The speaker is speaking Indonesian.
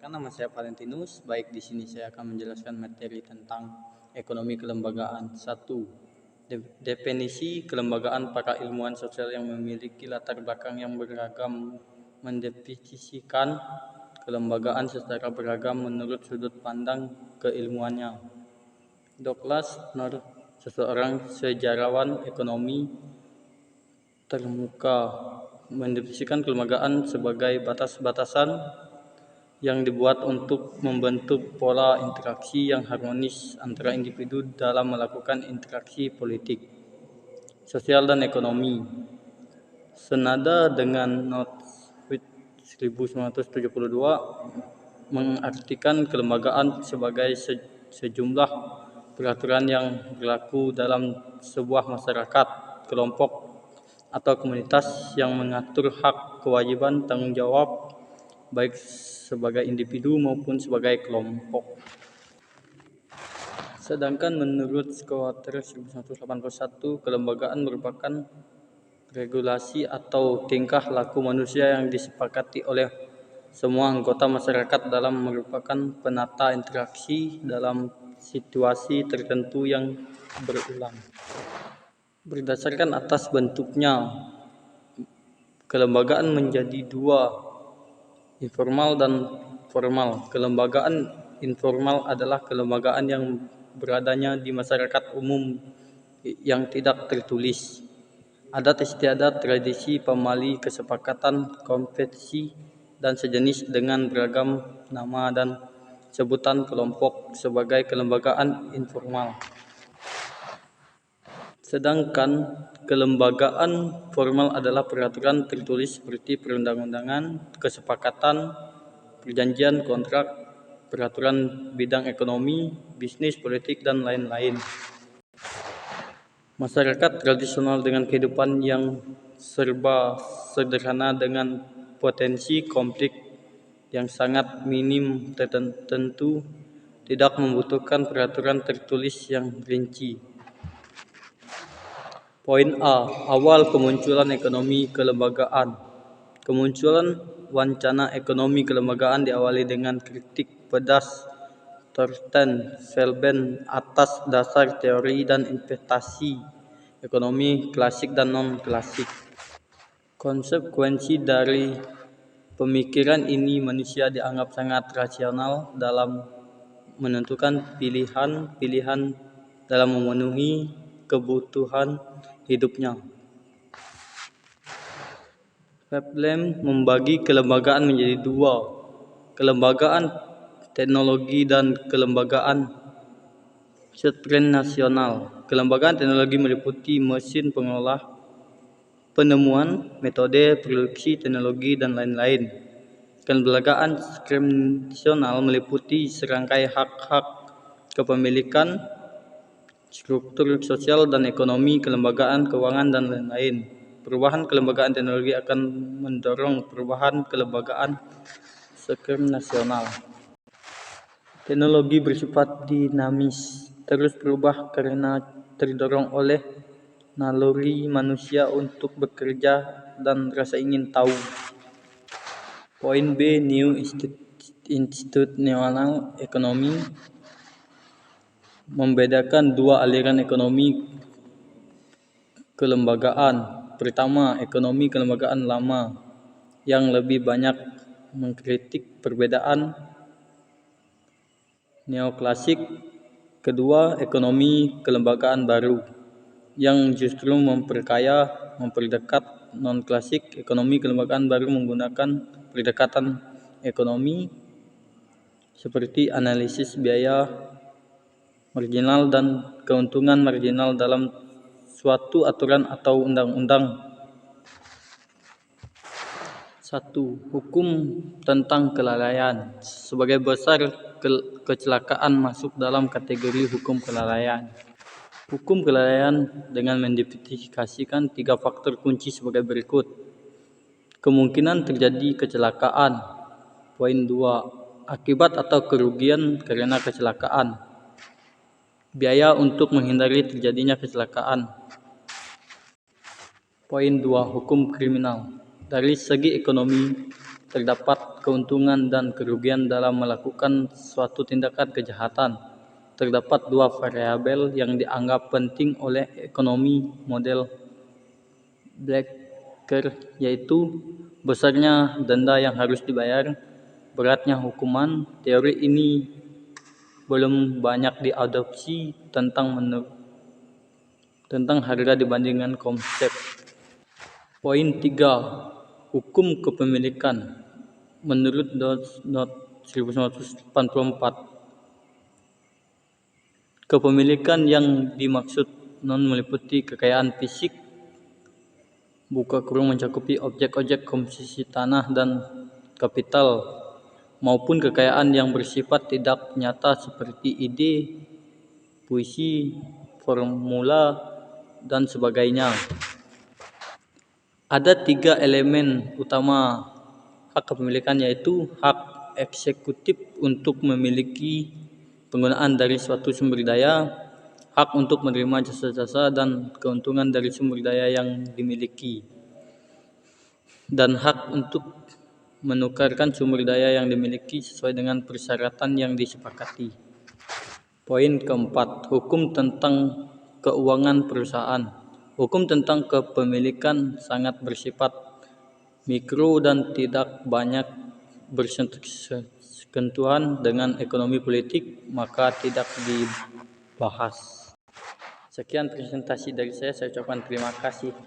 Perkenalkan, nama saya Valentinus. Baik, di sini saya akan menjelaskan materi tentang ekonomi kelembagaan. 1. Definisi kelembagaan. Para ilmuwan sosial yang memiliki latar belakang yang beragam mendefinisikan kelembagaan secara beragam menurut sudut pandang keilmuannya. Douglas North, seseorang sejarawan ekonomi termuka, mendefinisikan kelembagaan sebagai batas-batasan yang dibuat untuk membentuk pola interaksi yang harmonis antara individu dalam melakukan interaksi politik, sosial, dan ekonomi. Senada dengan Northwich 1972 mengartikan kelembagaan sebagai sejumlah peraturan yang berlaku dalam sebuah masyarakat, kelompok, atau komunitas yang mengatur hak, kewajiban, tanggung jawab baik sebagai individu maupun sebagai kelompok. Sedangkan menurut Schroeder 1981, kelembagaan merupakan regulasi atau tingkah laku manusia yang disepakati oleh semua anggota masyarakat dalam merupakan penata interaksi dalam situasi tertentu yang berulang. Berdasarkan atas bentuknya, kelembagaan menjadi dua, informal dan formal. Kelembagaan informal adalah kelembagaan yang beradanya di masyarakat umum yang tidak tertulis. Adat istiadat, tradisi, pamali, kesepakatan, konvensi, dan sejenis dengan beragam nama dan sebutan kelompok sebagai kelembagaan informal. Sedangkan kelembagaan formal adalah peraturan tertulis seperti perundang-undangan, kesepakatan, perjanjian, kontrak, peraturan bidang ekonomi, bisnis, politik, dan lain-lain. Masyarakat tradisional dengan kehidupan yang serba sederhana dengan potensi konflik yang sangat minim tentu tidak membutuhkan peraturan tertulis yang rinci. Poin A. Awal kemunculan ekonomi kelembagaan. Kemunculan wacana ekonomi kelembagaan diawali dengan kritik pedas Thorsten Veblen atas dasar teori dan investasi ekonomi klasik dan non-klasik. Konsekuensi dari pemikiran ini, manusia dianggap sangat rasional dalam menentukan pilihan-pilihan dalam memenuhi kebutuhan hidupnya. Veblen membagi kelembagaan menjadi dua, kelembagaan teknologi dan kelembagaan supranasional. Kelembagaan teknologi meliputi mesin pengolah, penemuan, metode produksi, teknologi, dan lain-lain. Kelembagaan supranasional meliputi serangkai hak-hak kepemilikan, struktur sosial dan ekonomi, kelembagaan, keuangan, dan lain-lain. Perubahan kelembagaan teknologi akan mendorong perubahan kelembagaan supranasional. Teknologi bersifat dinamis, terus berubah karena terdorong oleh naluri manusia untuk bekerja dan rasa ingin tahu. Poin B. New Institutional Economy membedakan dua aliran ekonomi kelembagaan. Pertama, ekonomi kelembagaan lama yang lebih banyak mengkritik perbedaan neoklasik. Kedua, ekonomi kelembagaan baru yang justru memperkaya, memperdekat non-klasik. Ekonomi kelembagaan baru menggunakan pendekatan ekonomi seperti analisis biaya marginal dan keuntungan marginal dalam suatu aturan atau undang-undang. 1. Hukum tentang kelalaian. Sebagai besar kecelakaan masuk dalam kategori hukum kelalaian. Hukum kelalaian dengan mendefinisikan 3 faktor kunci sebagai berikut. Kemungkinan terjadi kecelakaan. Poin 2. Akibat atau kerugian karena kecelakaan. Biaya untuk menghindari terjadinya kecelakaan. Poin 2. Hukum kriminal. Dari segi ekonomi, terdapat keuntungan dan kerugian dalam melakukan suatu tindakan kejahatan. Terdapat dua variabel yang dianggap penting oleh ekonomi model Blacker, yaitu besarnya denda yang harus dibayar, beratnya hukuman. Teori ini belum banyak diadopsi tentang harga dibandingkan konsep. Poin 3. Hukum kepemilikan. Menurut Not 1984, kepemilikan yang dimaksud meliputi kekayaan fisik mencakupi objek-objek konsumsi tanah dan kapital, maupun kekayaan yang bersifat tidak nyata seperti ide, puisi, formula, dan sebagainya. Ada 3 elemen utama hak kepemilikan, yaitu hak eksekutif untuk memiliki penggunaan dari suatu sumber daya, hak untuk menerima jasa-jasa dan keuntungan dari sumber daya yang dimiliki, dan hak untuk menukarkan sumber daya yang dimiliki sesuai dengan persyaratan yang disepakati. Poin keempat, hukum tentang keuangan perusahaan. Hukum tentang kepemilikan sangat bersifat mikro dan tidak banyak bersentuhan dengan ekonomi politik, maka tidak dibahas. Sekian presentasi dari saya ucapkan terima kasih.